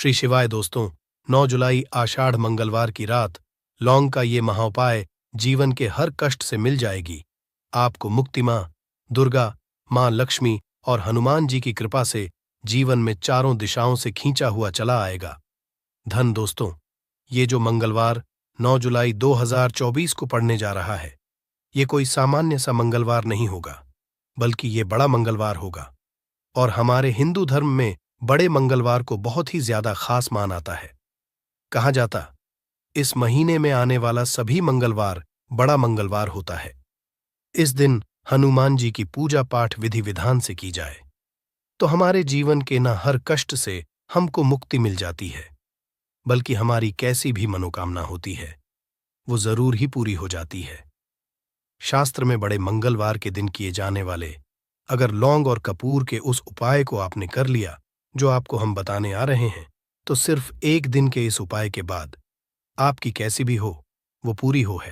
श्री शिवाय दोस्तों। 9 जुलाई आषाढ़ मंगलवार की रात लौंग का ये महाउपाय जीवन के हर कष्ट से मिल जाएगी। आपको मुक्ति माँ दुर्गा, माँ लक्ष्मी और हनुमान जी की कृपा से जीवन में चारों दिशाओं से खींचा हुआ चला आएगा। धन दोस्तों, ये जो मंगलवार 9 जुलाई 2024 को पड़ने जा रहा है, ये कोई सामान्य सा मंगलवार नहीं होगा, बल्कि ये बड़ा मंगलवार होगा। और हमारे हिंदू धर्म में बड़े मंगलवार को बहुत ही ज्यादा खास मान आता है। कहा जाता, इस महीने में आने वाला सभी मंगलवार बड़ा मंगलवार होता है। इस दिन हनुमान जी की पूजा पाठ विधि विधान से की जाए तो हमारे जीवन के न हर कष्ट से हमको मुक्ति मिल जाती है, बल्कि हमारी कैसी भी मनोकामना होती है वो जरूर ही पूरी हो जाती है। शास्त्र में बड़े मंगलवार के दिन किए जाने वाले अगर लौंग और कपूर के उस उपाय को आपने कर लिया जो आपको हम बताने आ रहे हैं, तो सिर्फ एक दिन के इस उपाय के बाद आपकी कैसी भी हो वो पूरी हो है।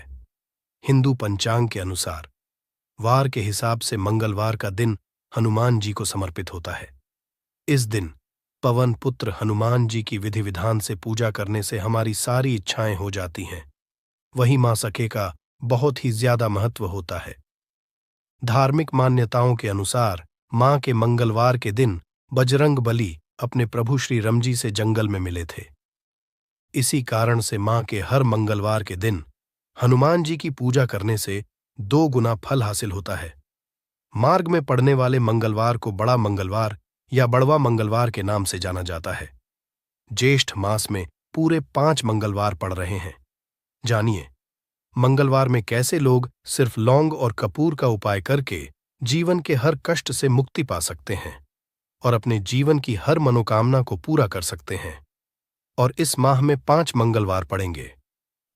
हिंदू पंचांग के अनुसार वार के हिसाब से मंगलवार का दिन हनुमान जी को समर्पित होता है। इस दिन पवन पुत्र हनुमान जी की विधि विधान से पूजा करने से हमारी सारी इच्छाएं हो जाती हैं। वही मां सखे का बहुत ही ज्यादा महत्व होता है। धार्मिक मान्यताओं के अनुसार मां के मंगलवार के दिन बजरंग बली अपने प्रभु श्री राम जी से जंगल में मिले थे। इसी कारण से मां के हर मंगलवार के दिन हनुमान जी की पूजा करने से 2 गुना फल हासिल होता है। मार्ग में पड़ने वाले मंगलवार को बड़ा मंगलवार या बड़वा मंगलवार के नाम से जाना जाता है। ज्येष्ठ मास में पूरे 5 मंगलवार पड़ रहे हैं। जानिए, मंगलवार में कैसे लोग सिर्फ लौंग और कपूर का उपाय करके जीवन के हर कष्ट से मुक्ति पा सकते हैं और अपने जीवन की हर मनोकामना को पूरा कर सकते हैं। और इस माह में 5 मंगलवार पड़ेंगे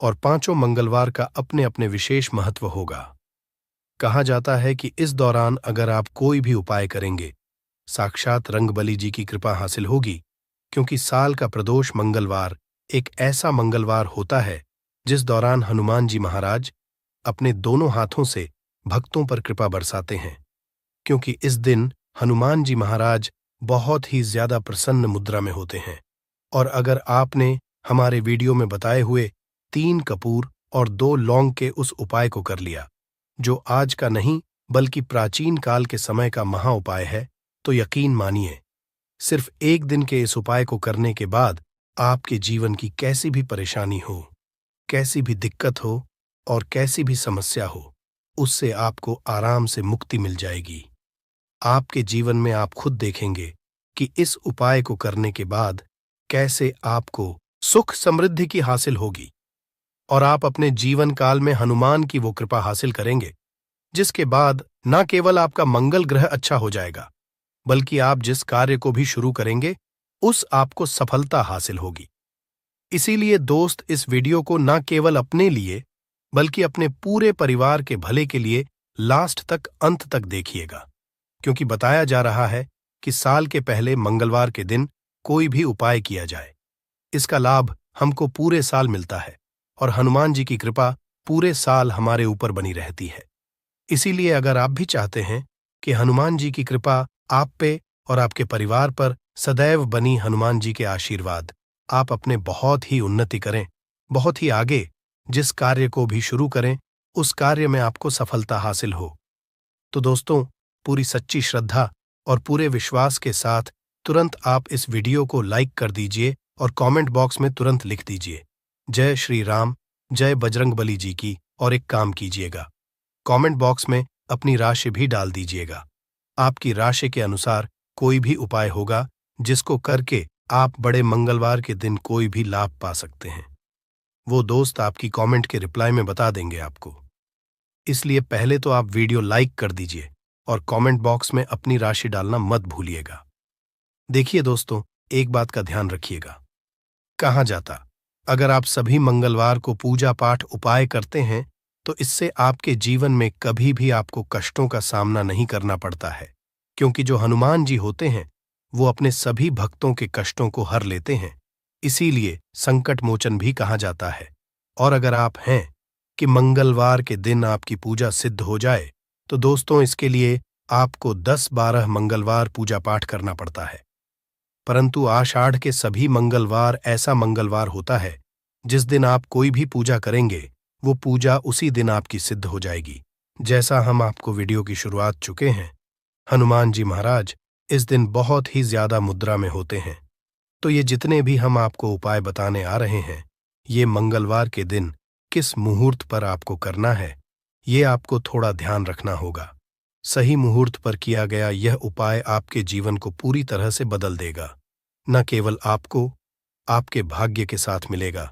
और 5 मंगलवार का अपने अपने विशेष महत्व होगा। कहा जाता है कि इस दौरान अगर आप कोई भी उपाय करेंगे, साक्षात रंगबली जी की कृपा हासिल होगी, क्योंकि साल का प्रदोष मंगलवार एक ऐसा मंगलवार होता है जिस दौरान हनुमान जी महाराज अपने दोनों हाथों से भक्तों पर कृपा बरसाते हैं। क्योंकि इस दिन हनुमान जी महाराज बहुत ही ज्यादा प्रसन्न मुद्रा में होते हैं। और अगर आपने हमारे वीडियो में बताए हुए 3 कपूर और 2 लौंग के उस उपाय को कर लिया, जो आज का नहीं बल्कि प्राचीन काल के समय का महा उपाय है, तो यकीन मानिए, सिर्फ एक दिन के इस उपाय को करने के बाद आपके जीवन की कैसी भी परेशानी हो, कैसी भी दिक्कत हो और कैसी भी समस्या हो, उससे आपको आराम से मुक्ति मिल जाएगी। आपके जीवन में आप खुद देखेंगे कि इस उपाय को करने के बाद कैसे आपको सुख समृद्धि की हासिल होगी और आप अपने जीवन काल में हनुमान की वो कृपा हासिल करेंगे, जिसके बाद न केवल आपका मंगल ग्रह अच्छा हो जाएगा, बल्कि आप जिस कार्य को भी शुरू करेंगे उस आपको सफलता हासिल होगी। इसीलिए दोस्त, इस वीडियो को न केवल अपने लिए बल्कि अपने पूरे परिवार के भले के लिए लास्ट तक, अंत तक देखिएगा, क्योंकि बताया जा रहा है कि साल के पहले मंगलवार के दिन कोई भी उपाय किया जाए, इसका लाभ हमको पूरे साल मिलता है और हनुमान जी की कृपा पूरे साल हमारे ऊपर बनी रहती है। इसीलिए अगर आप भी चाहते हैं कि हनुमान जी की कृपा आप पे और आपके परिवार पर सदैव बनी हनुमान जी के आशीर्वाद, आप अपने बहुत ही उन्नति करें, बहुत ही आगे जिस कार्य को भी शुरू करें उस कार्य में आपको सफलता हासिल हो, तो दोस्तों, पूरी सच्ची श्रद्धा और पूरे विश्वास के साथ तुरंत आप इस वीडियो को लाइक कर दीजिए और कमेंट बॉक्स में तुरंत लिख दीजिए, जय श्री राम, जय बजरंगबली जी की। और एक काम कीजिएगा, कमेंट बॉक्स में अपनी राशि भी डाल दीजिएगा। आपकी राशि के अनुसार कोई भी उपाय होगा जिसको करके आप बड़े मंगलवार के दिन कोई भी लाभ पा सकते हैं, वो दोस्त आपकी कमेंट के रिप्लाई में बता देंगे आपको। इसलिए पहले तो आप वीडियो लाइक कर दीजिए और कमेंट बॉक्स में अपनी राशि डालना मत भूलिएगा। देखिए दोस्तों, एक बात का ध्यान रखिएगा, कहा जाता अगर आप सभी मंगलवार को पूजा पाठ उपाय करते हैं तो इससे आपके जीवन में कभी भी आपको कष्टों का सामना नहीं करना पड़ता है, क्योंकि जो हनुमान जी होते हैं वो अपने सभी भक्तों के कष्टों को हर लेते हैं। इसीलिए संकट मोचन भी कहा जाता है। और अगर आप हैं कि मंगलवार के दिन आपकी पूजा सिद्ध हो जाए, तो दोस्तों, इसके लिए आपको 10-12 मंगलवार पूजा पाठ करना पड़ता है। परंतु आषाढ़ के सभी मंगलवार ऐसा मंगलवार होता है जिस दिन आप कोई भी पूजा करेंगे वो पूजा उसी दिन आपकी सिद्ध हो जाएगी। जैसा हम आपको वीडियो की शुरुआत चुके हैं, हनुमान जी महाराज इस दिन बहुत ही ज्यादा मुद्रा में होते हैं। तो ये जितने भी हम आपको उपाय बताने आ रहे हैं, ये मंगलवार के दिन किस मुहूर्त पर आपको करना है, ये आपको थोड़ा ध्यान रखना होगा। सही मुहूर्त पर किया गया यह उपाय आपके जीवन को पूरी तरह से बदल देगा। न केवल आपको आपके भाग्य के साथ मिलेगा,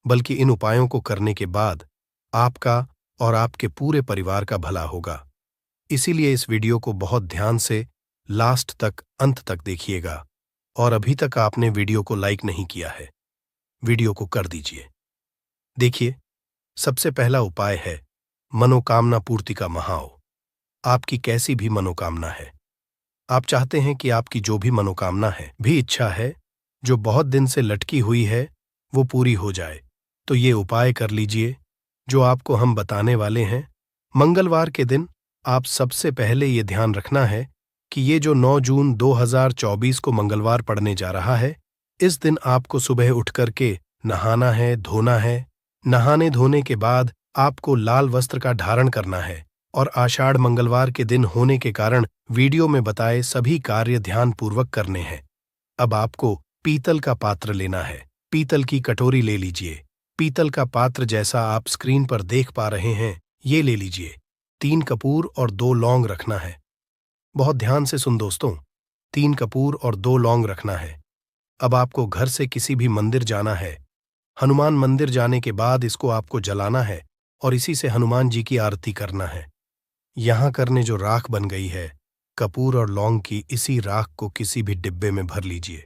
बल्कि इन उपायों को करने के बाद आपका और आपके पूरे परिवार का भला होगा। इसीलिए इस वीडियो को बहुत ध्यान से लास्ट तक, अंत तक देखिएगा। और अभी तक आपने वीडियो को लाइक नहीं किया है, वीडियो को कर दीजिए। देखिए, सबसे पहला उपाय है मनोकामना पूर्ति का महाव। आपकी कैसी भी मनोकामना है, आप चाहते हैं कि आपकी जो भी मनोकामना है, भी इच्छा है जो बहुत दिन से लटकी हुई है, वो पूरी हो जाए, तो ये उपाय कर लीजिए जो आपको हम बताने वाले हैं। मंगलवार के दिन आप सबसे पहले ये ध्यान रखना है कि ये जो 9 जून 2024 को मंगलवार पड़ने जा रहा है, इस दिन आपको सुबह उठ करके नहाना है, धोना है। नहाने धोने के बाद आपको लाल वस्त्र का धारण करना है और आषाढ़ मंगलवार के दिन होने के कारण वीडियो में बताए सभी कार्य ध्यानपूर्वक करने हैं। अब आपको पीतल का पात्र लेना है, पीतल की कटोरी ले लीजिए। पीतल का पात्र जैसा आप स्क्रीन पर देख पा रहे हैं, ये ले लीजिए। 3 कपूर और 2 लौंग रखना है। बहुत ध्यान से सुन दोस्तों, 3 कपूर और 2 लौंग रखना है। अब आपको घर से किसी भी मंदिर जाना है। हनुमान मंदिर जाने के बाद इसको आपको जलाना है और इसी से हनुमान जी की आरती करना है। यहां करने जो राख बन गई है, कपूर और लौंग की, इसी राख को किसी भी डिब्बे में भर लीजिए।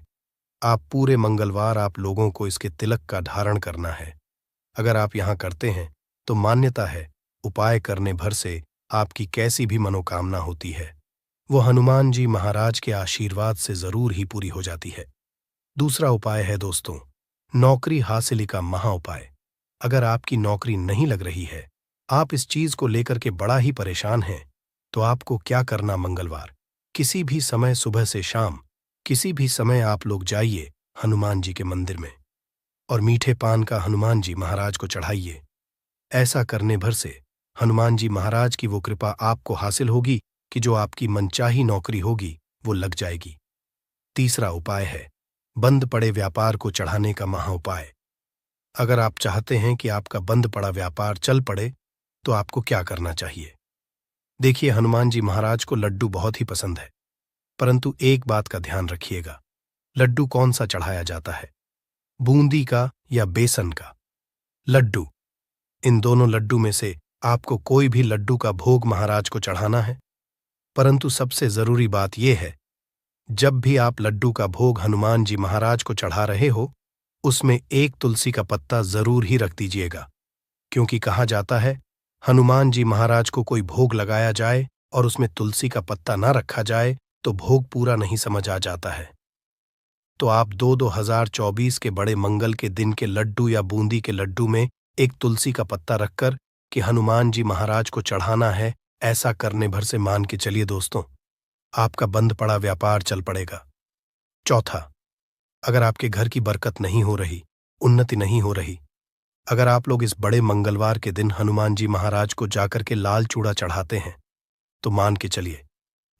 आप पूरे मंगलवार आप लोगों को इसके तिलक का धारण करना है। अगर आप यहां करते हैं तो मान्यता है, उपाय करने भर से आपकी कैसी भी मनोकामना होती है, वो हनुमान जी महाराज के आशीर्वाद से जरूर ही पूरी हो जाती है। दूसरा उपाय है दोस्तों, नौकरी हासिली का महा उपाय। अगर आपकी नौकरी नहीं लग रही है, आप इस चीज को लेकर के बड़ा ही परेशान हैं, तो आपको क्या करना, मंगलवार किसी भी समय, सुबह से शाम, किसी भी समय आप लोग जाइए हनुमान जी के मंदिर में और मीठे पान का हनुमान जी महाराज को चढ़ाइए। ऐसा करने भर से हनुमान जी महाराज की वो कृपा आपको हासिल होगी कि जो आपकी मनचाही नौकरी होगी वो लग जाएगी। तीसरा उपाय है बंद पड़े व्यापार को चढ़ाने का महा उपाय। अगर आप चाहते हैं कि आपका बंद पड़ा व्यापार चल पड़े, तो आपको क्या करना चाहिए। देखिए, हनुमान जी महाराज को लड्डू बहुत ही पसंद है, परंतु एक बात का ध्यान रखिएगा, लड्डू कौन सा चढ़ाया जाता है, बूंदी का या बेसन का लड्डू। इन दोनों लड्डू में से आपको कोई भी लड्डू का भोग महाराज को चढ़ाना है। परंतु सबसे जरूरी बात यह है, जब भी आप लड्डू का भोग हनुमान जी महाराज को चढ़ा रहे हो, उसमें एक तुलसी का पत्ता जरूर ही रख दीजिएगा, क्योंकि कहा जाता है हनुमान जी महाराज को कोई भोग लगाया जाए और उसमें तुलसी का पत्ता ना रखा जाए तो भोग पूरा नहीं समझ आ जाता है। तो आप 2024 के बड़े मंगल के दिन के लड्डू या बूंदी के लड्डू में एक तुलसी का पत्ता रखकर कि हनुमान जी महाराज को चढ़ाना है, ऐसा करने भर से मान के चलिए दोस्तों, आपका बंद पड़ा व्यापार चल पड़ेगा। चौथा, अगर आपके घर की बरकत नहीं हो रही, उन्नति नहीं हो रही, अगर आप लोग इस बड़े मंगलवार के दिन हनुमान जी महाराज को जाकर के लाल चूड़ा चढ़ाते हैं, तो मान के चलिए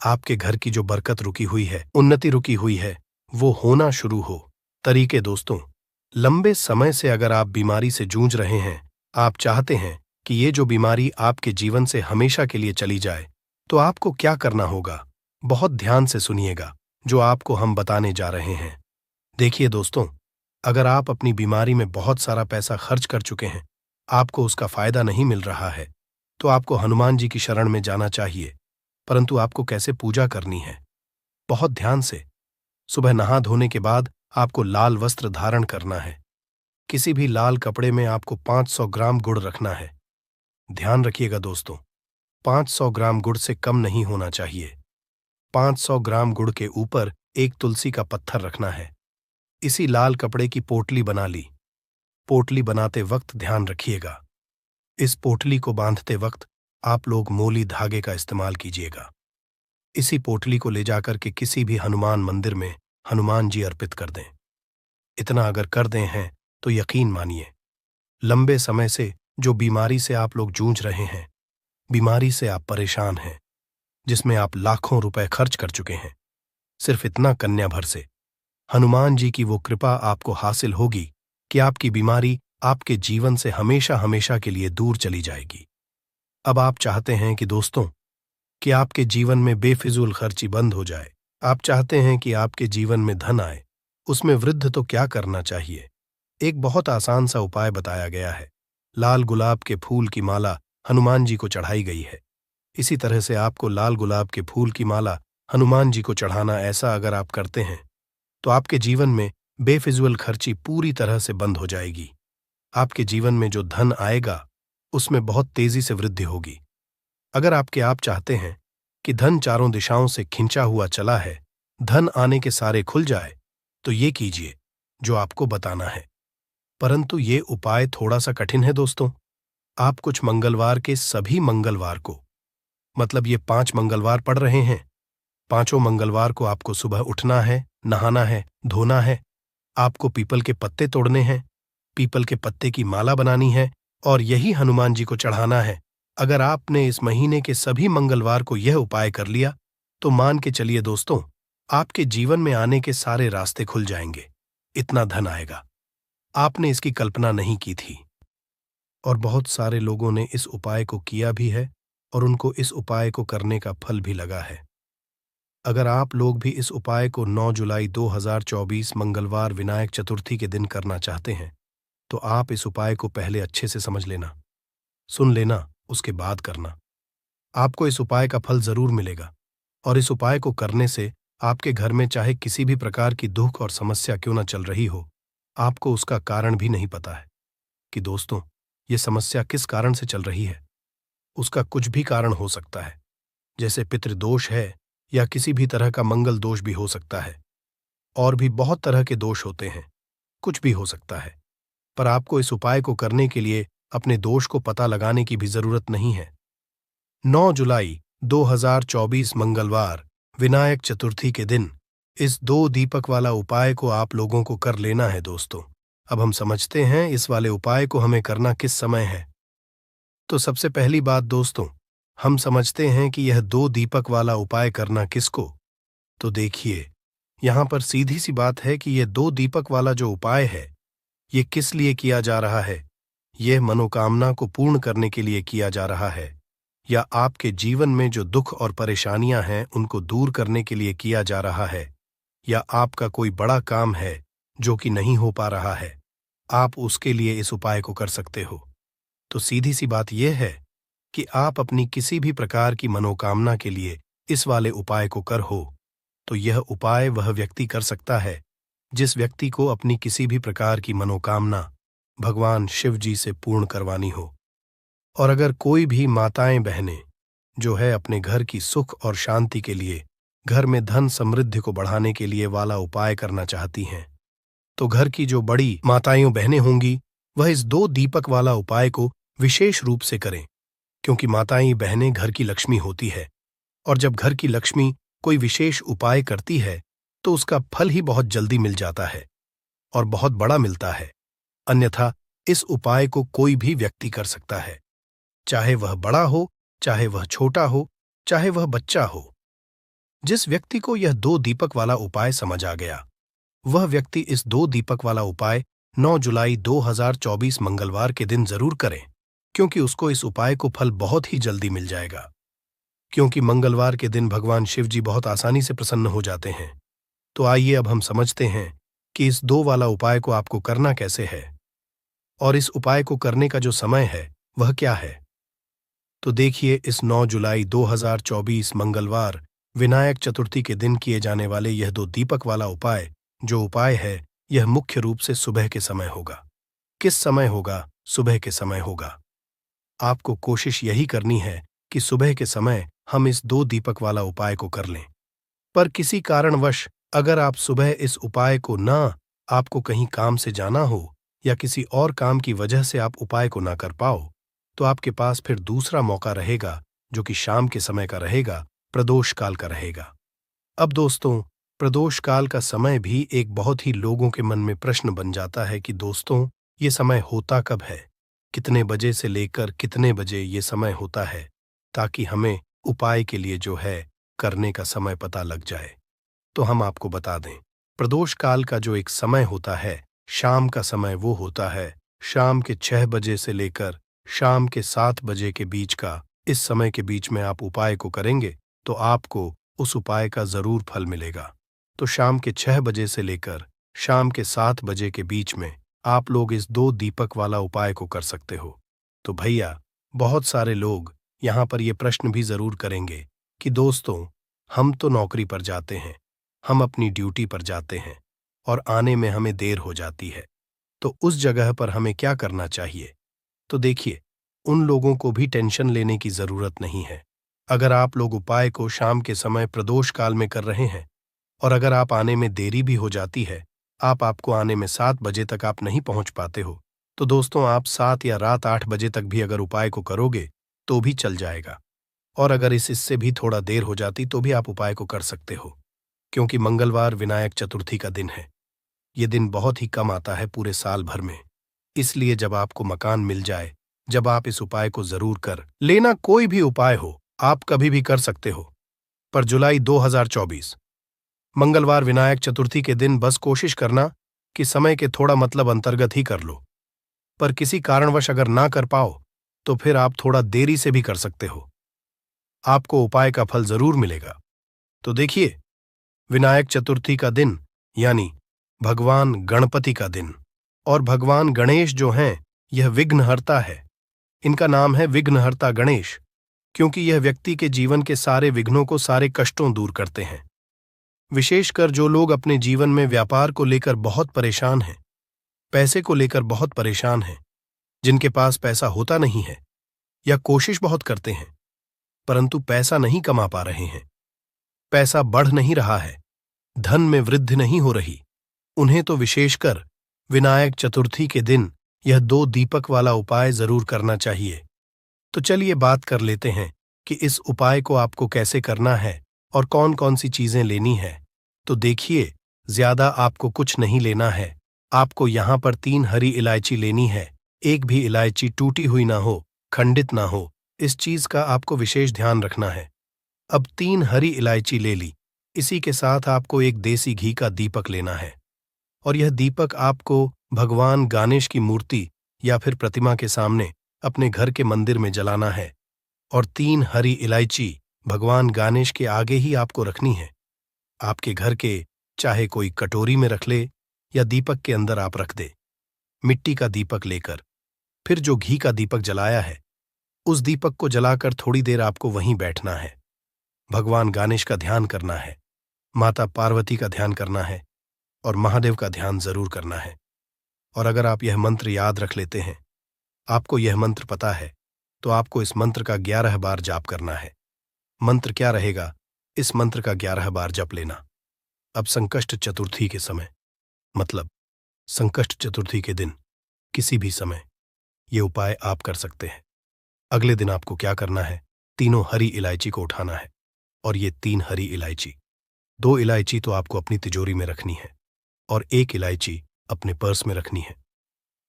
आपके घर की जो बरकत रुकी हुई है, उन्नति रुकी हुई है, वो होना शुरू हो। तरीके दोस्तों, लंबे समय से अगर आप बीमारी से जूझ रहे हैं, आप चाहते हैं कि ये जो बीमारी आपके जीवन से हमेशा के लिए चली जाए, तो आपको क्या करना होगा, बहुत ध्यान से सुनिएगा जो आपको हम बताने जा रहे हैं। देखिए दोस्तों, अगर आप अपनी बीमारी में बहुत सारा पैसा खर्च कर चुके हैं, आपको उसका फायदा नहीं मिल रहा है, तो आपको हनुमान जी की शरण में जाना चाहिए। परंतु आपको कैसे पूजा करनी है, बहुत ध्यान से। सुबह नहा धोने के बाद आपको लाल वस्त्र धारण करना है। किसी भी लाल कपड़े में आपको 500 ग्राम गुड़ रखना है। ध्यान रखिएगा दोस्तों, 500 ग्राम गुड़ से कम नहीं होना चाहिए। 500 ग्राम गुड़ के ऊपर एक तुलसी का पत्थर रखना है। इसी लाल कपड़े की पोटली बना ली। पोटली बनाते वक्त ध्यान रखिएगा, इस पोटली को बांधते वक्त आप लोग मोली धागे का इस्तेमाल कीजिएगा। इसी पोटली को ले जाकर के किसी भी हनुमान मंदिर में हनुमान जी अर्पित कर दें। इतना अगर कर दें हैं तो यकीन मानिए, लंबे समय से जो बीमारी से आप लोग जूझ रहे हैं, बीमारी से आप परेशान हैं, जिसमें आप लाखों रुपए खर्च कर चुके हैं, सिर्फ इतना कन्या भर से हनुमान जी की वो कृपा आपको हासिल होगी कि आपकी बीमारी आपके जीवन से हमेशा हमेशा के लिए दूर चली जाएगी। अब आप चाहते हैं कि दोस्तों, कि आपके जीवन में बेफिजूल खर्ची बंद हो जाए। आप चाहते हैं कि आपके जीवन में धन आए। उसमें वृद्धि तो क्या करना चाहिए? एक बहुत आसान सा उपाय बताया गया है। लाल गुलाब के फूल की माला हनुमान जी को चढ़ाई गई है। इसी तरह से आपको लाल गुलाब के फूल की माला हनुमान जी को चढ़ाना, ऐसा अगर आप करते हैं तो आपके जीवन में बेफिजूल खर्ची पूरी तरह से बंद हो जाएगी। आपके जीवन में जो धन आएगा उसमें बहुत तेजी से वृद्धि होगी। अगर आप चाहते हैं कि धन चारों दिशाओं से खिंचा हुआ चला है, धन आने के सारे खुल जाए, तो ये कीजिए जो आपको बताना है। परंतु ये उपाय थोड़ा सा कठिन है दोस्तों। आप कुछ मंगलवार के सभी मंगलवार को, मतलब ये 5 मंगलवार पड़ रहे हैं, पांचों मंगलवार को आपको सुबह उठना है, नहाना है, धोना है, आपको पीपल के पत्ते तोड़ने हैं, पीपल के पत्ते की माला बनानी है और यही हनुमान जी को चढ़ाना है। अगर आपने इस महीने के सभी मंगलवार को यह उपाय कर लिया तो मान के चलिए दोस्तों, आपके जीवन में आने के सारे रास्ते खुल जाएंगे। इतना धन आएगा, आपने इसकी कल्पना नहीं की थी। और बहुत सारे लोगों ने इस उपाय को किया भी है और उनको इस उपाय को करने का फल भी लगा है। अगर आप लोग भी इस उपाय को 9 जुलाई 2024 मंगलवार विनायक चतुर्थी के दिन करना चाहते हैं, तो आप इस उपाय को पहले अच्छे से समझ लेना, सुन लेना, उसके बाद करना। आपको इस उपाय का फल जरूर मिलेगा और इस उपाय को करने से आपके घर में चाहे किसी भी प्रकार की दुख और समस्या क्यों न चल रही हो, आपको उसका कारण भी नहीं पता है कि दोस्तों ये समस्या किस कारण से चल रही है। उसका कुछ भी कारण हो सकता है, जैसे पितृदोष है या किसी भी तरह का मंगल दोष भी हो सकता है, और भी बहुत तरह के दोष होते हैं, कुछ भी हो सकता है। पर आपको इस उपाय को करने के लिए अपने दोष को पता लगाने की भी जरूरत नहीं है। 9 जुलाई 2024 मंगलवार विनायक चतुर्थी के दिन इस 2 दीपक वाला उपाय को आप लोगों को कर लेना है दोस्तों। अब हम समझते हैं इस वाले उपाय को हमें करना किस समय है। तो सबसे पहली बात दोस्तों, हम समझते हैं कि यह 2 दीपक वाला उपाय करना किसको। तो देखिए, यहां पर सीधी सी बात है कि यह 2 दीपक वाला जो उपाय है, ये किस लिए किया जा रहा है। यह मनोकामना को पूर्ण करने के लिए किया जा रहा है, या आपके जीवन में जो दुख और परेशानियां हैं उनको दूर करने के लिए किया जा रहा है, या आपका कोई बड़ा काम है जो कि नहीं हो पा रहा है, आप उसके लिए इस उपाय को कर सकते हो। तो सीधी सी बात यह है कि आप अपनी किसी भी प्रकार की मनोकामना के लिए इस वाले उपाय को कर हो, तो यह उपाय वह व्यक्ति कर सकता है जिस व्यक्ति को अपनी किसी भी प्रकार की मनोकामना भगवान शिव जी से पूर्ण करवानी हो। और अगर कोई भी माताएं बहनें जो है अपने घर की सुख और शांति के लिए, घर में धन समृद्धि को बढ़ाने के लिए वाला उपाय करना चाहती हैं, तो घर की जो बड़ी माताएं बहनें होंगी वह इस 2 दीपक वाला उपाय को विशेष रूप से करें, क्योंकि माताएं बहनें घर की लक्ष्मी होती है, और जब घर की लक्ष्मी कोई विशेष उपाय करती है तो उसका फल ही बहुत जल्दी मिल जाता है और बहुत बड़ा मिलता है। अन्यथा इस उपाय को कोई भी व्यक्ति कर सकता है, चाहे वह बड़ा हो, चाहे वह छोटा हो, चाहे वह बच्चा हो। जिस व्यक्ति को यह 2 दीपक वाला उपाय समझ आ गया, वह व्यक्ति इस 2 दीपक वाला उपाय 9 जुलाई 2024 मंगलवार के दिन जरूर करें, क्योंकि उसको इस उपाय को फल बहुत ही जल्दी मिल जाएगा। क्योंकि मंगलवार के दिन भगवान शिव जी बहुत आसानी से प्रसन्न हो जाते हैं। तो आइए अब हम समझते हैं कि इस 2 वाला उपाय को आपको करना कैसे है, और इस उपाय को करने का जो समय है वह क्या है। तो देखिए, इस 9 जुलाई 2024 मंगलवार विनायक चतुर्थी के दिन किए जाने वाले यह 2 दीपक वाला उपाय, जो उपाय है यह मुख्य रूप से सुबह के समय होगा। किस समय होगा? सुबह के समय होगा। आपको कोशिश यही करनी है कि सुबह के समय हम इस 2 दीपक वाला उपाय को कर लें। पर किसी कारणवश अगर आप सुबह इस उपाय को आपको कहीं काम से जाना हो या किसी और काम की वजह से आप उपाय को ना कर पाओ, तो आपके पास फिर दूसरा मौका रहेगा, जो कि शाम के समय का रहेगा, प्रदोष काल का रहेगा। अब दोस्तों, प्रदोष काल का समय भी एक बहुत ही लोगों के मन में प्रश्न बन जाता है कि दोस्तों, ये समय होता कब है? कितने बजे से लेकर कितने बजे ये समय होता है, ताकि हमें उपाय के लिए जो है करने का समय पता लग जाए। तो हम आपको बता दें, प्रदोष काल का जो एक समय होता है, शाम का समय वो होता है शाम के 6 बजे से लेकर शाम के 7 बजे के बीच का। इस समय के बीच में आप उपाय को करेंगे तो आपको उस उपाय का जरूर फल मिलेगा। तो शाम के 6 बजे से लेकर शाम के 7 बजे के बीच में आप लोग इस 2 दीपक वाला उपाय को कर सकते हो। तो भैया, बहुत सारे लोग यहाँ पर ये प्रश्न भी जरूर करेंगे कि दोस्तों, हम तो नौकरी पर जाते हैं, हम अपनी ड्यूटी पर जाते हैं और आने में हमें देर हो जाती है, तो उस जगह पर हमें क्या करना चाहिए? तो देखिए, उन लोगों को भी टेंशन लेने की जरूरत नहीं है। अगर आप लोग उपाय को शाम के समय प्रदोष काल में कर रहे हैं और अगर आप आने में देरी भी हो जाती है, आपको आने में 7 बजे तक आप नहीं पहुंच पाते हो, तो दोस्तों आप 7 या रात 8 बजे तक भी अगर उपाय को करोगे तो भी चल जाएगा। और अगर इससे भी थोड़ा देर हो जाती तो भी आप उपाय को कर सकते हो, क्योंकि मंगलवार विनायक चतुर्थी का दिन है। ये दिन बहुत ही कम आता है पूरे साल भर में। इसलिए जब आपको मकान मिल जाए, जब आप इस उपाय को जरूर कर लेना। कोई भी उपाय हो, आप कभी भी कर सकते हो, पर जुलाई 2024 मंगलवार विनायक चतुर्थी के दिन बस कोशिश करना कि समय के थोड़ा मतलब अंतर्गत ही कर लो। पर किसी कारणवश अगर ना कर पाओ तो फिर आप थोड़ा देरी से भी कर सकते हो, आपको उपाय का फल जरूर मिलेगा। तो देखिए, विनायक चतुर्थी का दिन यानी भगवान गणपति का दिन, और भगवान गणेश जो हैं यह विघ्नहर्ता है। इनका नाम है विघ्नहर्ता गणेश, क्योंकि यह व्यक्ति के जीवन के सारे विघ्नों को, सारे कष्टों दूर करते हैं। विशेषकर जो लोग अपने जीवन में व्यापार को लेकर बहुत परेशान हैं, पैसे को लेकर बहुत परेशान हैं, जिनके पास पैसा होता नहीं है या कोशिश बहुत करते हैं परंतु पैसा नहीं कमा पा रहे हैं, पैसा बढ़ नहीं रहा है, धन में वृद्धि नहीं हो रही, उन्हें तो विशेषकर विनायक चतुर्थी के दिन यह 2 दीपक वाला उपाय जरूर करना चाहिए। तो चलिए बात कर लेते हैं कि इस उपाय को आपको कैसे करना है और कौन कौन सी चीजें लेनी है। तो देखिए, ज्यादा आपको कुछ नहीं लेना है। आपको यहाँ पर 3 हरी इलायची लेनी है। एक भी इलायची टूटी हुई ना हो, खंडित ना हो, इस चीज का आपको विशेष ध्यान रखना है। अब 3 हरी इलायची ले ली। इसी के साथ आपको एक देसी घी का दीपक लेना है और यह दीपक आपको भगवान गणेश की मूर्ति या फिर प्रतिमा के सामने अपने घर के मंदिर में जलाना है और 3 हरी इलायची भगवान गणेश के आगे ही आपको रखनी है। आपके घर के चाहे कोई कटोरी में रख ले या दीपक के अंदर आप रख दे। मिट्टी का दीपक लेकर फिर जो घी का दीपक जलाया है उस दीपक को जलाकर थोड़ी देर आपको वहीं बैठना है। भगवान गणेश का ध्यान करना है, माता पार्वती का ध्यान करना है और महादेव का ध्यान जरूर करना है। और अगर आप यह मंत्र याद रख लेते हैं, आपको यह मंत्र पता है, तो आपको इस मंत्र का 11 बार जाप करना है। मंत्र क्या रहेगा? इस मंत्र का 11 बार जप लेना। अब संकष्ट चतुर्थी के समय, मतलब संकष्ट चतुर्थी के दिन किसी भी समय ये उपाय आप कर सकते हैं। अगले दिन आपको क्या करना है? तीनों हरी इलायची को उठाना है और ये 3 हरी इलायची, 2 इलायची तो आपको अपनी तिजोरी में रखनी है और 1 इलायची अपने पर्स में रखनी है।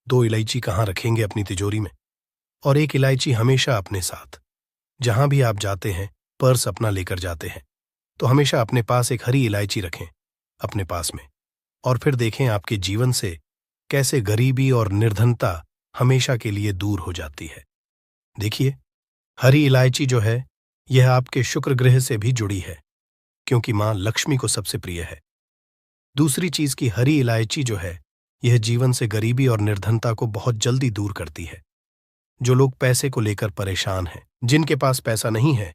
2 इलायची कहाँ रखेंगे? अपनी तिजोरी में, और 1 इलायची हमेशा अपने साथ। जहां भी आप जाते हैं, पर्स अपना लेकर जाते हैं, तो हमेशा अपने पास एक हरी इलायची रखें अपने पास में, और फिर देखें आपके जीवन से कैसे गरीबी और निर्धनता हमेशा के लिए दूर हो जाती है। देखिए, हरी इलायची जो है यह आपके शुक्र ग्रह से भी जुड़ी है, क्योंकि मां लक्ष्मी को सबसे प्रिय है। दूसरी चीज की हरी इलायची जो है यह जीवन से गरीबी और निर्धनता को बहुत जल्दी दूर करती है। जो लोग पैसे को लेकर परेशान हैं, जिनके पास पैसा नहीं है,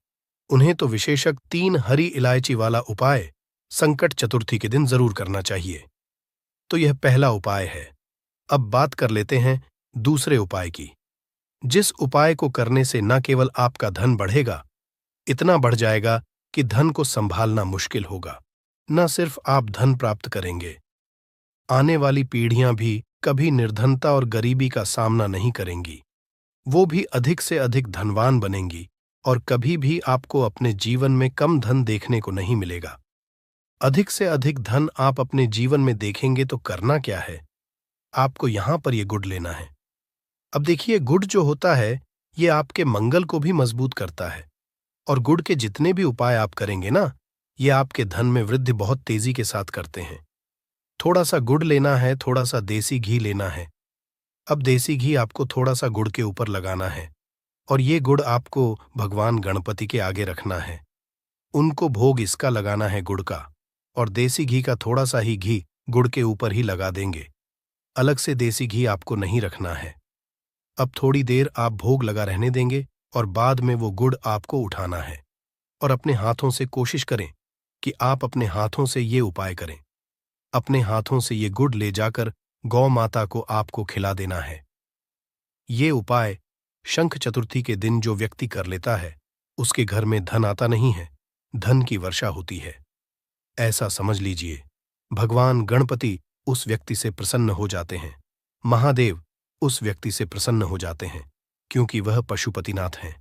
उन्हें तो विशेषक 3 हरी इलायची वाला उपाय संकट चतुर्थी के दिन जरूर करना चाहिए। तो यह पहला उपाय है। अब बात कर लेते हैं दूसरे उपाय की, जिस उपाय को करने से न केवल आपका धन बढ़ेगा, इतना बढ़ जाएगा कि धन को संभालना मुश्किल होगा। न सिर्फ आप धन प्राप्त करेंगे, आने वाली पीढ़ियां भी कभी निर्धनता और गरीबी का सामना नहीं करेंगी। वो भी अधिक से अधिक धनवान बनेंगी और कभी भी आपको अपने जीवन में कम धन देखने को नहीं मिलेगा। अधिक से अधिक धन आप अपने जीवन में देखेंगे तो करना क्या है, आपको यहां पर यह गुड़ लेना है। अब देखिए, गुड़ जो होता है ये आपके मंगल को भी मजबूत करता है, और गुड़ के जितने भी उपाय आप करेंगे ना, ये आपके धन में वृद्धि बहुत तेजी के साथ करते हैं। थोड़ा सा गुड़ लेना है, थोड़ा सा देसी घी लेना है। अब देसी घी आपको थोड़ा सा गुड़ के ऊपर लगाना है, और ये गुड़ आपको भगवान गणपति के आगे रखना है। उनको भोग इसका लगाना है गुड़ का, और देसी घी का थोड़ा सा ही घी गुड़ के ऊपर ही लगा देंगे। अलग से देसी घी आपको नहीं रखना है। अब थोड़ी देर आप भोग लगा रहने देंगे, और बाद में वो गुड़ आपको उठाना है, और अपने हाथों से कोशिश करें कि आप अपने हाथों से ये उपाय करें। अपने हाथों से ये गुड़ ले जाकर गौ माता को आपको खिला देना है। ये उपाय शंख चतुर्थी के दिन जो व्यक्ति कर लेता है, उसके घर में धन आता नहीं है, धन की वर्षा होती है। ऐसा समझ लीजिए, भगवान गणपति उस व्यक्ति से प्रसन्न हो जाते हैं, महादेव उस व्यक्ति से प्रसन्न हो जाते हैं, क्योंकि वह पशुपतिनाथ हैं।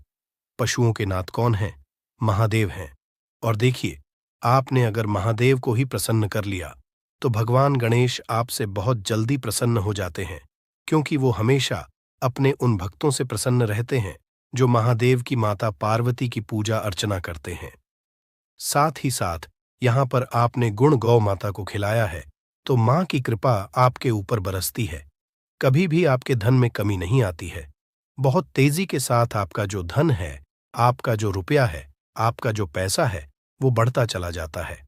पशुओं के नाथ कौन हैं? महादेव हैं। और देखिए, आपने अगर महादेव को ही प्रसन्न कर लिया तो भगवान गणेश आपसे बहुत जल्दी प्रसन्न हो जाते हैं, क्योंकि वो हमेशा अपने उन भक्तों से प्रसन्न रहते हैं जो महादेव की माता पार्वती की पूजा अर्चना करते हैं। साथ ही साथ यहां पर आपने गुण गौ माता को खिलाया है, तो मां की कृपा आपके ऊपर बरसती है। कभी भी आपके धन में कमी नहीं आती है। बहुत तेजी के साथ आपका जो धन है, आपका जो रुपया है, आपका जो पैसा है, वो बढ़ता चला जाता है।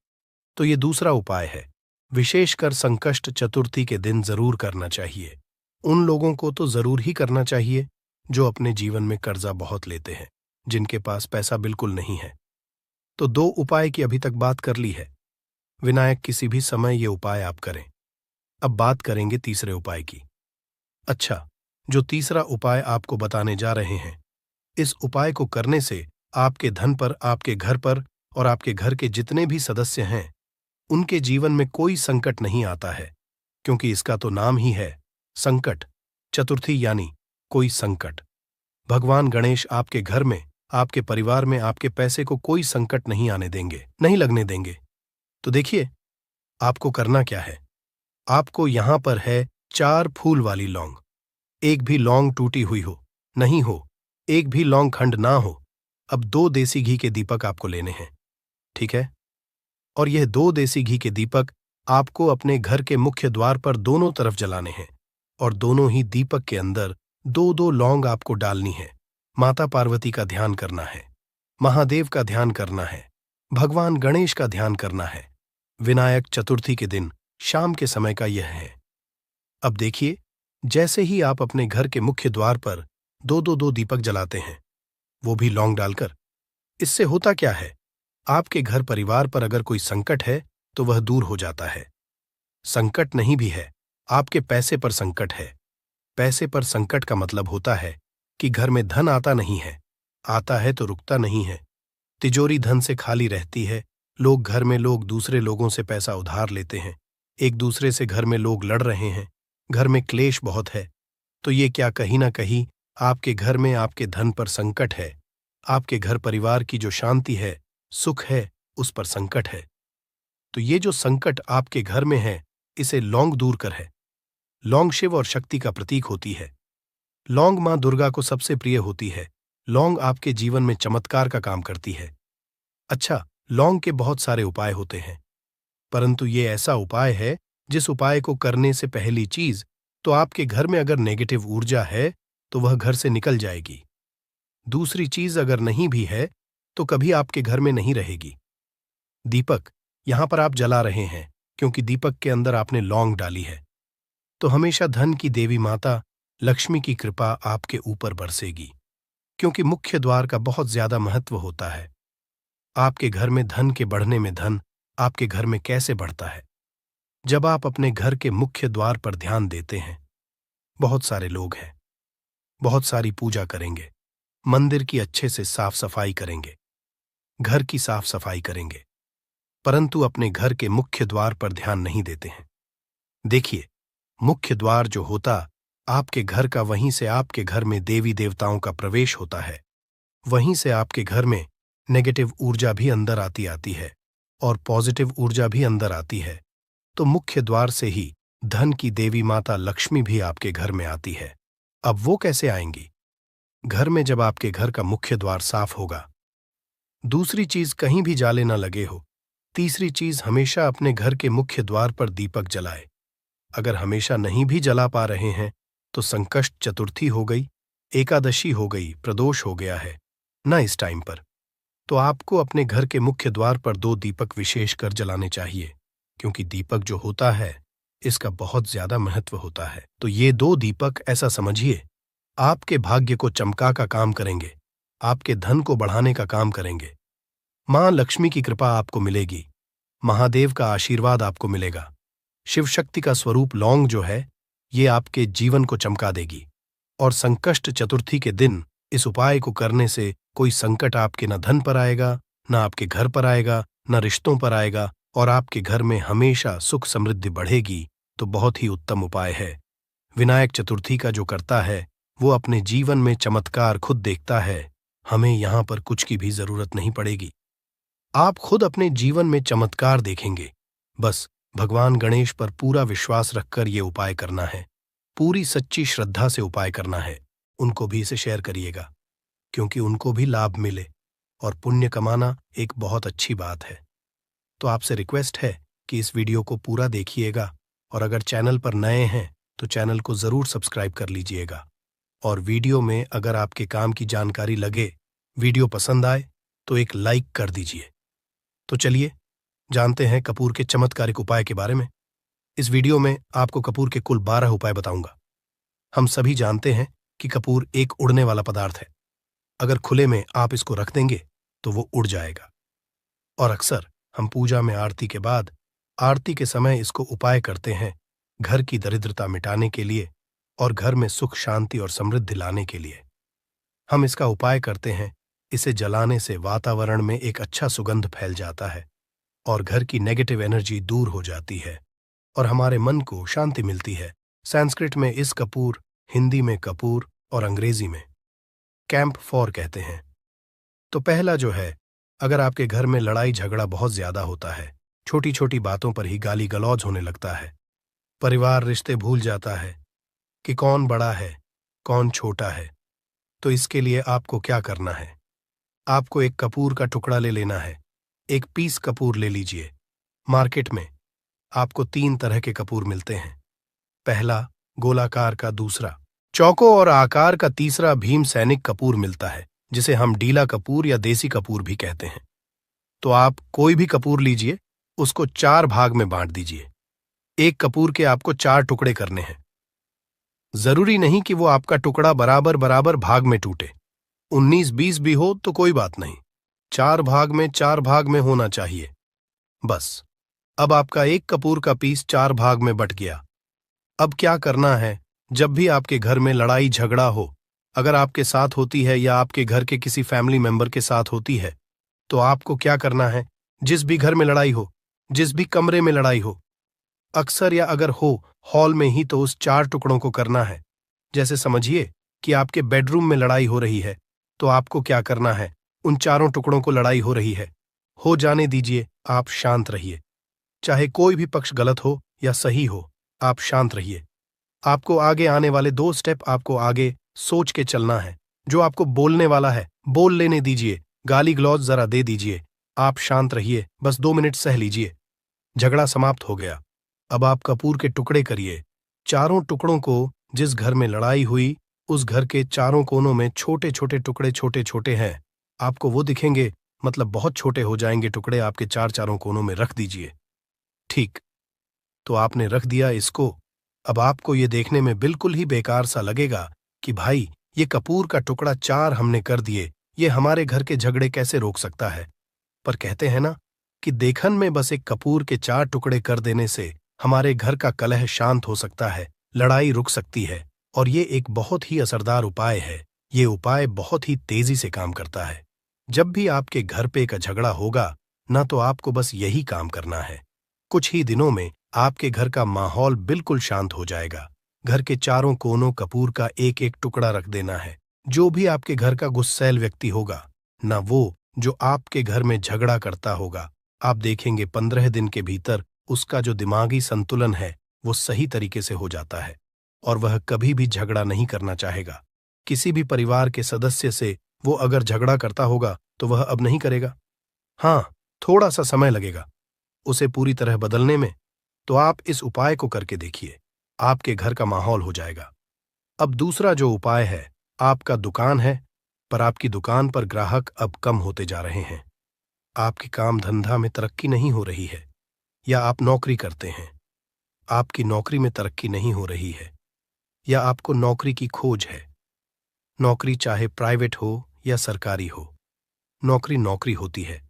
तो ये दूसरा उपाय है, विशेषकर संकष्ट चतुर्थी के दिन जरूर करना चाहिए। उन लोगों को तो जरूर ही करना चाहिए जो अपने जीवन में कर्जा बहुत लेते हैं, जिनके पास पैसा बिल्कुल नहीं है। तो 2 उपाय की अभी तक बात कर ली है। विनायक किसी भी समय ये उपाय आप करें। अब बात करेंगे तीसरे उपाय की। अच्छा, जो तीसरा उपाय आपको बताने जा रहे हैं, इस उपाय को करने से आपके धन पर, आपके घर पर और आपके घर के जितने भी सदस्य हैं, उनके जीवन में कोई संकट नहीं आता है, क्योंकि इसका तो नाम ही है संकट चतुर्थी, यानी कोई संकट। भगवान गणेश आपके घर में, आपके परिवार में, आपके पैसे को कोई संकट नहीं आने देंगे, नहीं लगने देंगे। तो देखिए, आपको करना क्या है। आपको यहां पर है 4 फूल वाली लौंग। एक भी लौंग टूटी हुई हो नहीं हो, एक भी लौंग खंड ना हो। अब 2 देसी घी के दीपक आपको लेने हैं, ठीक है? और यह 2 देसी घी के दीपक आपको अपने घर के मुख्य द्वार पर दोनों तरफ जलाने हैं, और दोनों ही दीपक के अंदर 2-2 लौंग आपको डालनी है। माता पार्वती का ध्यान करना है, महादेव का ध्यान करना है, भगवान गणेश का ध्यान करना है। विनायक चतुर्थी के दिन शाम के समय का यह है। अब देखिए, जैसे ही आप अपने घर के मुख्य द्वार पर 2-2 दीपक जलाते हैं, वो भी लौंग डालकर, इससे होता क्या है, आपके घर परिवार पर अगर कोई संकट है तो वह दूर हो जाता है। संकट नहीं भी है, आपके पैसे पर संकट है। पैसे पर संकट का मतलब होता है कि घर में धन आता नहीं है, आता है तो रुकता नहीं है। तिजोरी धन से खाली रहती है। घर में लोग दूसरे लोगों से पैसा उधार लेते हैं, एक दूसरे से घर में लोग लड़ रहे हैं, घर में क्लेश बहुत है। तो ये क्या कहीं ना कहीं आपके घर में आपके धन पर संकट है। आपके घर परिवार की जो शांति है, सुख है, उस पर संकट है। तो ये जो संकट आपके घर में है, इसे लौंग दूर कर है। लौंग शिव और शक्ति का प्रतीक होती है। लौंग मां दुर्गा को सबसे प्रिय होती है। लौंग आपके जीवन में चमत्कार का काम करती है। अच्छा, लौंग के बहुत सारे उपाय होते हैं, परंतु ये ऐसा उपाय है जिस उपाय को करने से पहली चीज तो आपके घर में अगर नेगेटिव ऊर्जा है तो वह घर से निकल जाएगी। दूसरी चीज अगर नहीं भी है तो कभी आपके घर में नहीं रहेगी। दीपक यहां पर आप जला रहे हैं क्योंकि दीपक के अंदर आपने लौंग डाली है, तो हमेशा धन की देवी माता लक्ष्मी की कृपा आपके ऊपर बरसेगी, क्योंकि मुख्य द्वार का बहुत ज्यादा महत्व होता है। आपके घर में धन के बढ़ने में धन आपके घर में कैसे बढ़ता है? जब आप अपने घर के मुख्य द्वार पर ध्यान देते हैं। बहुत सारे लोग हैं, बहुत सारी पूजा करेंगे, मंदिर की अच्छे से साफ सफाई करेंगे, घर की साफ सफाई करेंगे, परंतु अपने घर के मुख्य द्वार पर ध्यान नहीं देते हैं। देखिए, मुख्य द्वार जो होता आपके घर का, वहीं से आपके घर में देवी देवताओं का प्रवेश होता है। वहीं से आपके घर में नेगेटिव ऊर्जा भी अंदर आती है। और पॉजिटिव ऊर्जा भी अंदर आती है, तो मुख्य द्वार से ही धन की देवी माता लक्ष्मी भी आपके घर में आती है। अब वो कैसे आएंगी? घर में जब आपके घर का मुख्य द्वार साफ होगा, दूसरी चीज कहीं भी जाले न लगे हो, तीसरी चीज हमेशा अपने घर के मुख्य द्वार पर दीपक जलाए। अगर हमेशा नहीं भी जला पा रहे हैं तो संकष्ट चतुर्थी हो गई, एकादशी हो गई, प्रदोष हो गया है ना इस टाइम पर, तो आपको अपने घर के मुख्य द्वार पर 2 दीपक विशेष कर जलाने चाहिए, क्योंकि दीपक जो होता है इसका बहुत ज्यादा महत्व होता है। तो ये 2 दीपक ऐसा समझिए आपके भाग्य को चमका का काम करेंगे, आपके धन को बढ़ाने का काम करेंगे। मां लक्ष्मी की कृपा आपको मिलेगी, महादेव का आशीर्वाद आपको मिलेगा, शिव शक्ति का स्वरूप लौंग जो है ये आपके जीवन को चमका देगी। और संकष्ट चतुर्थी के दिन इस उपाय को करने से कोई संकट आपके न धन पर आएगा, न आपके घर पर आएगा, न रिश्तों पर आएगा, और आपके घर में हमेशा सुख समृद्धि बढ़ेगी। तो बहुत ही उत्तम उपाय है। विनायक चतुर्थी का जो करता है वो अपने जीवन में चमत्कार खुद देखता है, हमें यहां पर कुछ की भी जरूरत नहीं पड़ेगी। आप खुद अपने जीवन में चमत्कार देखेंगे। बस भगवान गणेश पर पूरा विश्वास रखकर ये उपाय करना है, पूरी सच्ची श्रद्धा से उपाय करना है। उनको भी इसे शेयर करिएगा, क्योंकि उनको भी लाभ मिले, और पुण्य कमाना एक बहुत अच्छी बात है। तो आपसे रिक्वेस्ट है कि इस वीडियो को पूरा देखिएगा, और अगर चैनल पर नए हैं तो चैनल को जरूर सब्सक्राइब कर लीजिएगा। और वीडियो में अगर आपके काम की जानकारी लगे, वीडियो पसंद आए तो एक लाइक कर दीजिए। तो चलिए जानते हैं कपूर के चमत्कारिक उपाय के बारे में। इस वीडियो में आपको कपूर के कुल 12 उपाय बताऊंगा। हम सभी जानते हैं कि कपूर एक उड़ने वाला पदार्थ है। अगर खुले में आप इसको रख देंगे तो वो उड़ जाएगा। और अक्सर हम पूजा में आरती के बाद, आरती के समय इसको उपाय करते हैं घर की दरिद्रता मिटाने के लिए और घर में सुख शांति और समृद्धि लाने के लिए। हम इसका उपाय करते हैं, इसे जलाने से वातावरण में एक अच्छा सुगंध फैल जाता है और घर की नेगेटिव एनर्जी दूर हो जाती है और हमारे मन को शांति मिलती है। संस्कृत में इस कपूर, हिंदी में कपूर और अंग्रेजी में कैंप फॉर कहते हैं। तो पहला जो है, अगर आपके घर में लड़ाई झगड़ा बहुत ज्यादा होता है, छोटी छोटी बातों पर ही गाली गलौज होने लगता है, परिवार रिश्ते भूल जाता है कि कौन बड़ा है कौन छोटा है, तो इसके लिए आपको क्या करना है? आपको एक कपूर का टुकड़ा ले लेना है। एक पीस कपूर ले लीजिए। मार्केट में आपको 3 तरह के कपूर मिलते हैं। पहला गोलाकार का, दूसरा चौको और आकार का, तीसरा भीम सैनिक कपूर मिलता है, जिसे हम डीला कपूर या देसी कपूर भी कहते हैं। तो आप कोई भी कपूर लीजिए, उसको 4 भाग में बांट दीजिए। एक कपूर के आपको 4 टुकड़े करने हैं। जरूरी नहीं कि वो आपका टुकड़ा बराबर बराबर भाग में टूटे, 19-20 भी हो तो कोई बात नहीं, 4 भाग में होना चाहिए बस। अब आपका एक कपूर का पीस 4 भाग में बट गया। अब क्या करना है? जब भी आपके घर में लड़ाई झगड़ा हो, अगर आपके साथ होती है या आपके घर के किसी फैमिली मेंबर के साथ होती है, तो आपको क्या करना है? जिस भी घर में लड़ाई हो, जिस भी कमरे में लड़ाई हो, अक्सर या अगर हो हॉल में ही, तो उस 4 टुकड़ों को करना है। जैसे समझिए कि आपके बेडरूम में लड़ाई हो रही है, तो आपको क्या करना है? उन 4 टुकड़ों को लड़ाई हो रही है, हो जाने दीजिए, आप शांत रहिए। चाहे कोई भी पक्ष गलत हो या सही हो, आप शांत रहिए। आपको आगे आने वाले 2 स्टेप आपको आगे सोच के चलना है। जो आपको बोलने वाला है बोल लेने दीजिए, गाली गलौज जरा दे दीजिए, आप शांत रहिए, बस 2 मिनट सह लीजिए। झगड़ा समाप्त हो गया। अब आप कपूर के टुकड़े करिए। 4 टुकड़ों को, जिस घर में लड़ाई हुई उस घर के 4 कोनों में छोटे छोटे टुकड़े, छोटे छोटे हैं, आपको वो दिखेंगे, मतलब बहुत छोटे हो जाएंगे टुकड़े, आपके 4 कोनों में रख दीजिए। ठीक, तो आपने रख दिया इसको। अब आपको ये देखने में बिल्कुल ही बेकार सा लगेगा कि भाई ये कपूर का टुकड़ा 4 हमने कर दिए, ये हमारे घर के झगड़े कैसे रोक सकता है? पर कहते हैं ना कि देखन में बस एक कपूर के 4 टुकड़े कर देने से हमारे घर का कलह शांत हो सकता है, लड़ाई रुक सकती है, और ये एक बहुत ही असरदार उपाय है। ये उपाय बहुत ही तेजी से काम करता है। जब भी आपके घर पे का झगड़ा होगा ना, तो आपको बस यही काम करना है। कुछ ही दिनों में आपके घर का माहौल बिल्कुल शांत हो जाएगा। घर के 4 कोनों कपूर का एक एक टुकड़ा रख देना है। जो भी आपके घर का गुस्सैल व्यक्ति होगा ना, वो जो आपके घर में झगड़ा करता होगा, आप देखेंगे 15 दिन के भीतर उसका जो दिमागी संतुलन है वो सही तरीके से हो जाता है और वह कभी भी झगड़ा नहीं करना चाहेगा। किसी भी परिवार के सदस्य से वो अगर झगड़ा करता होगा तो वह अब नहीं करेगा। हाँ, थोड़ा सा समय लगेगा उसे पूरी तरह बदलने में, तो आप इस उपाय को करके देखिए, आपके घर का माहौल हो जाएगा। अब दूसरा जो उपाय है, आपका दुकान है, पर आपकी दुकान पर ग्राहक अब कम होते जा रहे हैं। आपके काम धंधा में तरक्की नहीं हो रही है, या आप नौकरी करते हैं, आपकी नौकरी में तरक्की नहीं हो रही है, या आपको नौकरी की खोज है। नौकरी चाहे प्राइवेट हो या सरकारी हो, नौकरी नौकरी होती है,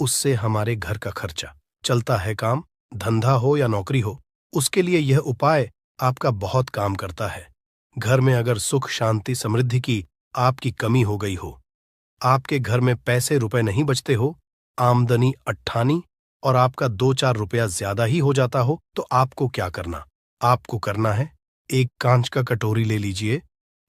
उससे हमारे घर का खर्चा चलता है। काम धंधा हो या नौकरी हो, उसके लिए यह उपाय आपका बहुत काम करता है। घर में अगर सुख शांति समृद्धि की आपकी कमी हो गई हो, आपके घर में पैसे रुपए नहीं बचते हो, आमदनी अट्ठानी और आपका 2-4 रुपया ज्यादा ही हो जाता हो, तो आपको क्या करना? आपको करना है, एक कांच का कटोरी ले लीजिए।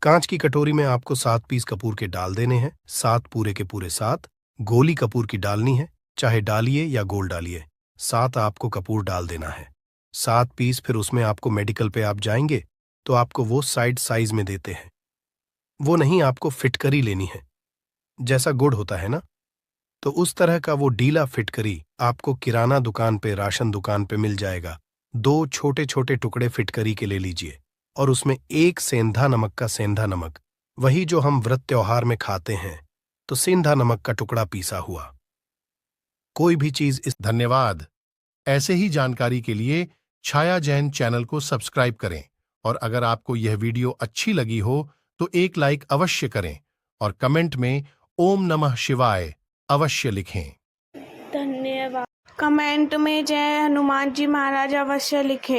कांच की कटोरी में आपको 7 पीस कपूर के डाल देने हैं, 7 पूरे के पूरे 7। गोली कपूर की डालनी है, चाहे डालिए या गोल डालिए। 7 आपको कपूर डाल देना है, 7 पीस। फिर उसमें आपको मेडिकल पे आप जाएंगे तो आपको वो साइड साइज में देते हैं, वो नहीं, आपको फिटकरी लेनी है। जैसा गुड़ होता है ना, तो उस तरह का वो डीला फिटकरी आपको किराना दुकान पे, राशन दुकान पे मिल जाएगा। 2 छोटे छोटे टुकड़े फिटकरी के ले लीजिए और उसमें 1 सेंधा नमक का, सेंधा नमक वही जो हम व्रत त्योहार में खाते हैं, तो सेंधा नमक का टुकड़ा पीसा हुआ। कोई भी चीज इस धन्यवाद। ऐसे ही जानकारी के लिए छाया जैन चैनल को सब्सक्राइब करें और अगर आपको यह वीडियो अच्छी लगी हो तो एक लाइक अवश्य करें और कमेंट में ओम नमः शिवाय अवश्य लिखें। धन्यवाद। कमेंट में जय हनुमान जी महाराज अवश्य लिखें।